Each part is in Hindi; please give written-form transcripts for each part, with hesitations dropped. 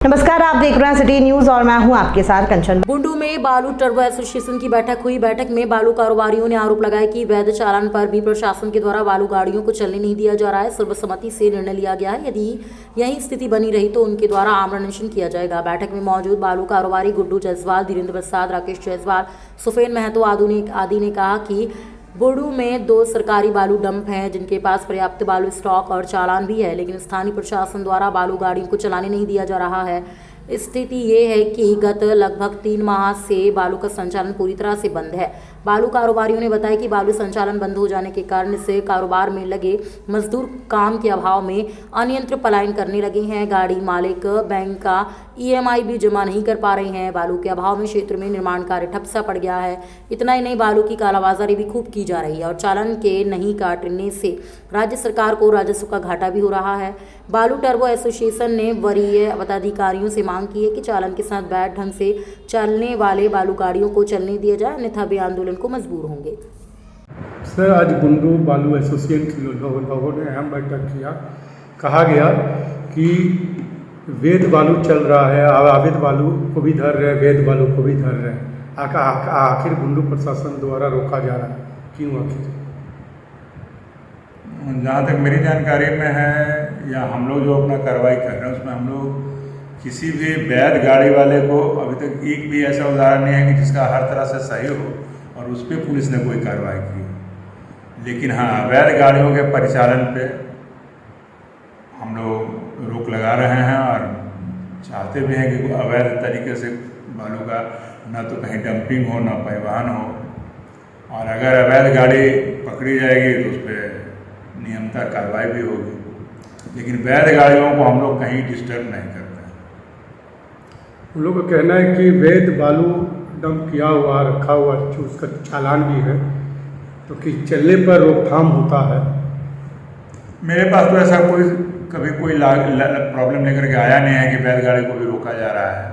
नमस्कार, आप देख रहे हैं सिटी न्यूज और मैं हूं आपके साथ कंचन। बुंडू में बालू टर्बो एसोसिएशन की बैठक हुई। बैठक में बालू कारोबारियों ने आरोप लगाया कि वैध चालान पर भी प्रशासन के द्वारा बालू गाड़ियों को चलने नहीं दिया जा रहा है। सर्वसम्मति से निर्णय लिया गया है, यदि यही स्थिति बनी रही तो उनके द्वारा आमरण अनशन किया जाएगा। बैठक में मौजूद बालू कारोबारी गुड्डू जायसवाल, धीरेन्द्र प्रसाद, राकेश जायसवाल, सुफेन महतो आदि ने कहा कि बुंडू में 2 सरकारी बालू डंप हैं जिनके पास पर्याप्त बालू स्टॉक और चालान भी है, लेकिन स्थानीय प्रशासन द्वारा बालू गाड़ियों को चलाने नहीं दिया जा रहा है। स्थिति ये है कि गत लगभग 3 माह से बालू का संचालन पूरी तरह से बंद है। बालू कारोबारियों ने बताया कि बालू संचालन बंद हो जाने के कारण से कारोबार में लगे मजदूर काम के अभाव में अनियंत्रित पलायन करने लगे हैं। गाड़ी मालिक बैंक का EMI भी जमा नहीं कर पा रहे हैं। बालू के अभाव में क्षेत्र में निर्माण कार्य ठप सा पड़ गया है। इतना ही नहीं, बालू की कालाबाजारी भी खूब की जा रही है और चालान के नहीं काटने से राज्य सरकार को राजस्व का घाटा भी हो रहा है। बालू टर्बो एसोसिएशन ने वरीय पदाधिकारियों से मांग की है कि चालान के साथ वैध ढंग से चलने वाले बालू गाड़ियों को चलने दिया जाए, अन्यथा भी आंदोलन को मजबूर होंगे। सर, आज बुंडू बालू एसोसिएशन के लोगों ने अहम बैठक किया। कहा गया कि वैध बालू चल रहा है, अवैध बालू को भी धर रहे, वैध बालू को भी धर रहे। आखिर बुंडू प्रशासन द्वारा रोका जा रहा है, क्यों आखिर? जहाँ तक मेरी जानकारी में है या हम लोग जो अपना कार्रवाई कर रहे हैं उसमें हम लोग किसी भी वैध गाड़ी वाले को अभी तक एक भी ऐसा उदाहरण नहीं है कि जिसका हर तरह से सही हो और उस पर पुलिस ने कोई कार्रवाई की। लेकिन हाँ, अवैध गाड़ियों के परिचालन पे हम लोग रोक लगा रहे हैं और चाहते भी हैं कि अवैध तरीके से बालू का ना तो कहीं डंपिंग हो ना परिवहन हो, और अगर अवैध गाड़ी पकड़ी जाएगी तो उस पर नियमतः कार्रवाई भी होगी। लेकिन वैध गाड़ियों को हम लोग कहीं डिस्टर्ब नहीं करते। उन लोगों का कहना है कि वैध बालू डंप किया हुआ रखा हुआ उसका चालान भी है, तो कि चलने पर रोकथाम होता है। मेरे पास तो ऐसा कभी कोई प्रॉब्लम लेकर के आया नहीं है कि बैल गाड़ी को भी रोका जा रहा है।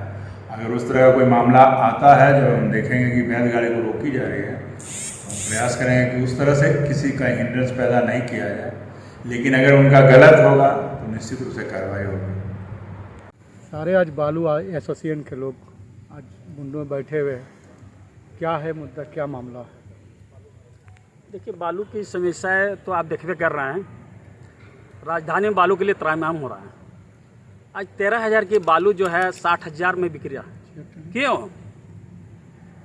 अगर उस तरह का कोई मामला आता है जब हम देखेंगे कि बैल गाड़ी को रोकी जा रही है तो प्रयास करेंगे कि उस तरह से किसी का हिंड्रेंस पैदा नहीं किया जाए। लेकिन अगर उनका गलत होगा तो निश्चित रूप से कार्रवाई होगी। सारे आज बालू एसोसिएशन के लोग आज बुंडू में बैठे हुए हैं, क्या है मुद्दा, क्या मामला है? देखिए, बालू की समस्या है तो आप देखते कर रहे हैं, राजधानी में बालू के लिए त्राहिमाम हो रहा है। आज 13,000 की बालू जो है 60,000 में बिक रहा है। क्यों?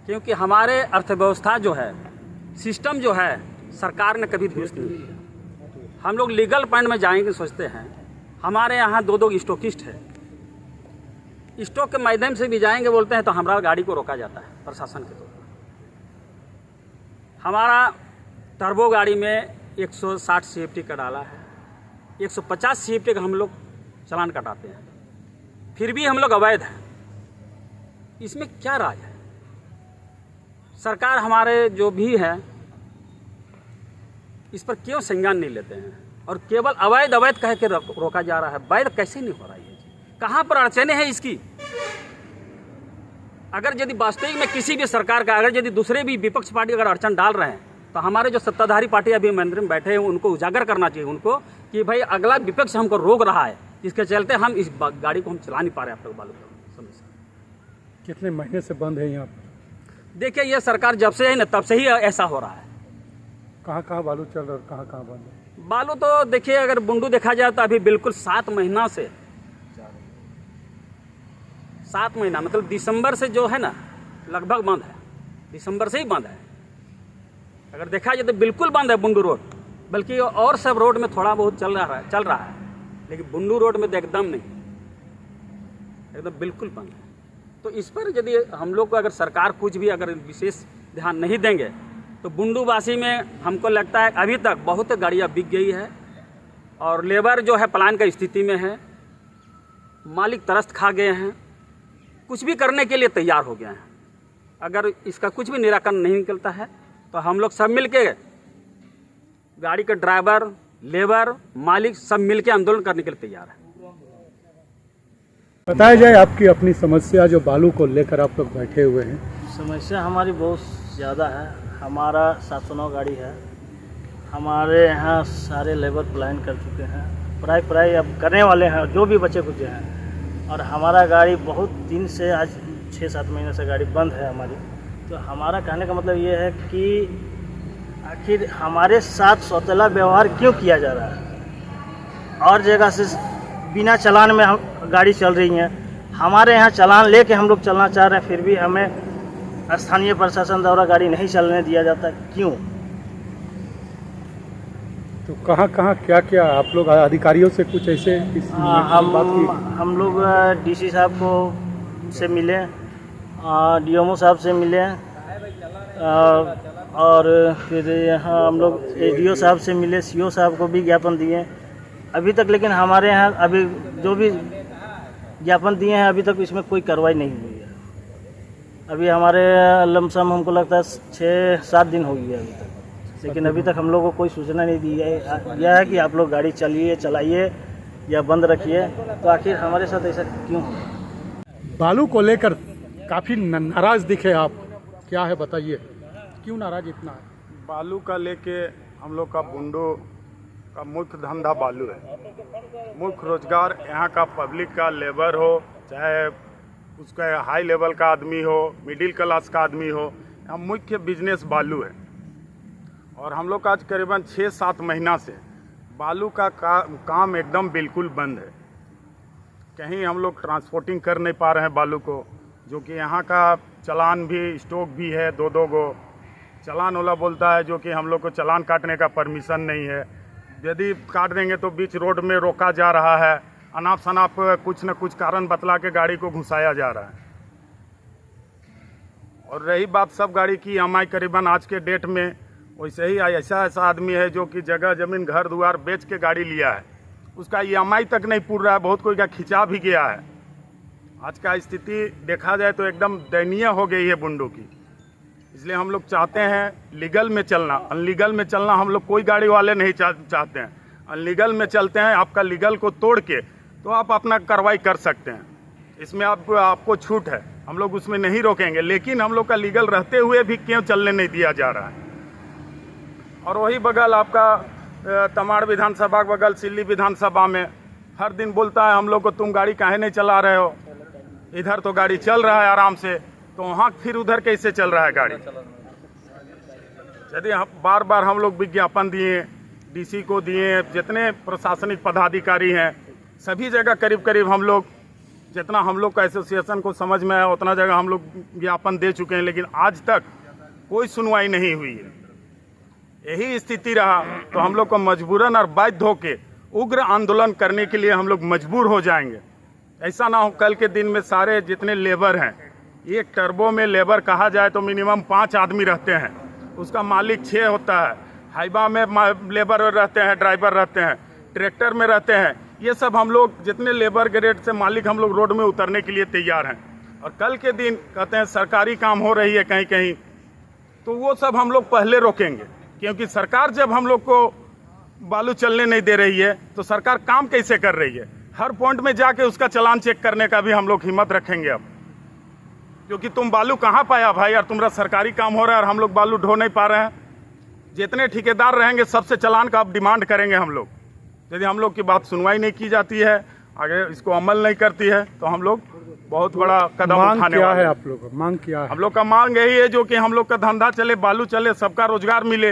क्योंकि हमारे अर्थव्यवस्था जो है, सिस्टम जो है, सरकार ने कभी दुरुस्त नहीं किया। हम लोग लीगल पॉइंट में जाएंगे सोचते हैं। हमारे यहाँ 2 स्टॉकिस्ट है, स्टॉक के माध्यम से भी जाएंगे बोलते हैं तो हमारा गाड़ी को रोका जाता है प्रशासन के द्वारा। हमारा टर्बो गाड़ी में 160 CFT का डाला है, 150 CFT का हम लोग चालान कटाते हैं, फिर भी हम लोग अवैध हैं। इसमें क्या राज है? सरकार हमारे जो भी है इस पर क्यों संज्ञान नहीं लेते हैं और केवल अवैध कह के रोका जा रहा है। वैध कैसे नहीं हो रहा है? कहाँ पर अड़चने हैं इसकी? अगर यदि वास्तविक में किसी भी सरकार का, अगर यदि दूसरे भी विपक्ष पार्टी अगर अड़चन डाल रहे हैं तो हमारे जो सत्ताधारी पार्टी अभी मंदिर में बैठे हैं उनको उजागर करना चाहिए उनको कि भाई अगला विपक्ष हमको रोक रहा है, इसके चलते हम इस गाड़ी को हम चला नहीं पा रहे। आप लोग बालू समस्या कितने महीने से बंद है यहाँ पर? देखिए, ये सरकार जब से है ना तब से ही ऐसा हो रहा है। कहाँ कहाँ बालू चल रहा है और कहाँ कहाँ बंद है? बालू तो देखिए, अगर बुंडू देखा जाए तो अभी बिल्कुल 7 महीना से 7 महीना मतलब दिसंबर से जो है ना लगभग बंद है। दिसंबर से ही बंद है। अगर देखा जाए तो बिल्कुल बंद है बुंडू रोड, बल्कि और सब रोड में थोड़ा बहुत चल रहा है, लेकिन बुंडू रोड में तो एकदम नहीं, एकदम बिल्कुल बंद है। तो इस पर यदि हम लोग को अगर सरकार कुछ भी अगर विशेष ध्यान नहीं देंगे तो बुंडूवासी में हमको लगता है अभी तक बहुत गाड़ियाँ बिक गई है और लेबर जो है पलायन की स्थिति में है, मालिक तरस खा गए हैं, कुछ भी करने के लिए तैयार हो गए हैं। अगर इसका कुछ भी निराकरण नहीं निकलता है तो हम लोग सब मिलके, गाड़ी के ड्राइवर, लेबर, मालिक सब मिलके आंदोलन करने के लिए तैयार है। बताया जाए आपकी अपनी समस्या जो बालू को लेकर आप लोग बैठे हुए हैं। समस्या हमारी बहुत ज़्यादा है। हमारा 709 गाड़ी है, हमारे यहाँ सारे लेबर पलायन कर चुके हैं, प्राय अब करने वाले हैं, जो भी बचे कुछ हैं। और हमारा गाड़ी बहुत दिन से, आज 6-7 महीने से गाड़ी बंद है हमारी। तो हमारा कहने का मतलब ये है कि आखिर हमारे साथ सौतेला व्यवहार क्यों किया जा रहा है। और जगह से बिना चालान में हम गाड़ी चल रही हैं, हमारे यहाँ चालान लेके हम लोग चलना चाह रहे हैं, फिर भी हमें स्थानीय प्रशासन द्वारा गाड़ी नहीं चलने दिया जाता, क्यों? तो कहाँ कहाँ क्या क्या आप लोग अधिकारियों से कुछ ऐसे हम लोग डीसी साहब को से मिले, डीएमओ साहब से मिले, और फिर यहाँ हम लोग एडीओ साहब से मिले, सीओ साहब को भी ज्ञापन दिए अभी तक। लेकिन हमारे यहाँ अभी जो भी ज्ञापन दिए हैं अभी तक इसमें कोई कार्रवाई नहीं हुई है। अभी हमारे लमसम हमको लगता है 6-7 दिन हो गया अभी तक, लेकिन अभी तक हम लोगों को कोई सूचना नहीं दी गया है कि आप लोग गाड़ी चलाइए या बंद रखिए। तो आखिर हमारे साथ ऐसा क्यों हो? बालू को लेकर काफ़ी नाराज दिखे आप, क्या है बताइए, क्यों नाराज इतना है? बालू का लेके हम लोग का बुंडो का मुख्य धंधा बालू है। मुख्य रोजगार यहाँ का पब्लिक का, लेबर हो चाहे उसका हाई लेवल का आदमी हो, मिडिल क्लास का आदमी हो, यहाँ मुख्य बिजनेस बालू है। और हम लोग का आज करीबन 6-7 महीना से बालू का काम एकदम बिल्कुल बंद है। कहीं हम लोग ट्रांसपोर्टिंग कर नहीं पा रहे हैं बालू को, जो कि यहाँ का चालान भी, स्टॉक भी है 2-2 गो चालान वाला बोलता है, जो कि हम लोग को चालान काटने का परमिशन नहीं है। यदि काट देंगे तो बीच रोड में रोका जा रहा है, अनाप शनाप कुछ न कुछ कारण बतला के गाड़ी को घुसाया जा रहा है। और रही बात सब गाड़ी की EMI, करीबन आज के डेट में वैसे ही ऐसा आदमी है जो कि जगह ज़मीन घर द्वार बेच के गाड़ी लिया है, उसका EMI तक नहीं पूर रहा है, बहुत कोई का खिंचा भी गया है। आज का स्थिति देखा जाए तो एकदम दयनीय हो गई है बुंडू की। इसलिए हम लोग चाहते हैं लीगल में चलना, अनलीगल में चलना हम लोग कोई गाड़ी वाले नहीं चाहते हैं। अनलीगल में चलते हैं, आपका लीगल को तोड़ के तो आप अपना कार्रवाई कर सकते हैं, इसमें आपको छूट है, हम लोग उसमें नहीं रोकेंगे। लेकिन हम लोग का लीगल रहते हुए भी क्यों चलने नहीं दिया जा रहा है? और वही बगल आपका तमाड़ विधानसभा के बगल सिल्ली विधानसभा में हर दिन बोलता है हम लोग को, तुम गाड़ी काहे नहीं चला रहे हो, इधर तो गाड़ी चल रहा है आराम से, तो वहाँ फिर उधर कैसे चल रहा है गाड़ी? यदि बार बार हम लोग विज्ञापन दिए, डीसी को दिए, जितने प्रशासनिक पदाधिकारी हैं सभी जगह करीब करीब हम लोग, जितना हम लोग का एसोसिएशन को समझ में आया उतना जगह हम लोग ज्ञापन दे चुके हैं, लेकिन आज तक कोई सुनवाई नहीं हुई है। यही स्थिति रहा तो हम लोग को मजबूरन और बाध्य होकर उग्र आंदोलन करने के लिए हम लोग मजबूर हो जाएंगे। ऐसा ना हो कल के दिन में सारे जितने लेबर हैं, एक टर्बो में लेबर कहा जाए तो मिनिमम 5 आदमी रहते हैं, उसका मालिक 6 होता है, हाइबा में लेबर रहते हैं, ड्राइवर रहते हैं, ट्रैक्टर में रहते हैं। ये सब हम लोग जितने लेबर ग्रेड से मालिक हम लोग रोड में उतरने के लिए तैयार हैं। और कल के दिन कहते हैं सरकारी काम हो रही है कहीं कहीं, तो वो सब हम लोग पहले रोकेंगे, क्योंकि सरकार जब हम लोग को बालू चलने नहीं दे रही है तो सरकार काम कैसे कर रही है? हर पॉइंट में जाके उसका चालान चेक करने का भी हम लोग हिम्मत रखेंगे अब, क्योंकि तुम बालू कहाँ पाया भाई, और तुम्हारा सरकारी काम हो रहा है और हम लोग बालू ढो नहीं पा रहे हैं। जितने ठेकेदार रहेंगे सबसे चालान का अब डिमांड करेंगे हम लोग। यदि हम लोग की बात सुनवाई नहीं की जाती है, आगे इसको अमल नहीं करती है, तो हम लोग बहुत बड़ा कदम उठाने वाले हैं। आप लोग मांग क्या है? हम लोग का मांग यही है जो कि हम लोग का धंधा चले, बालू चले, सबका रोजगार मिले।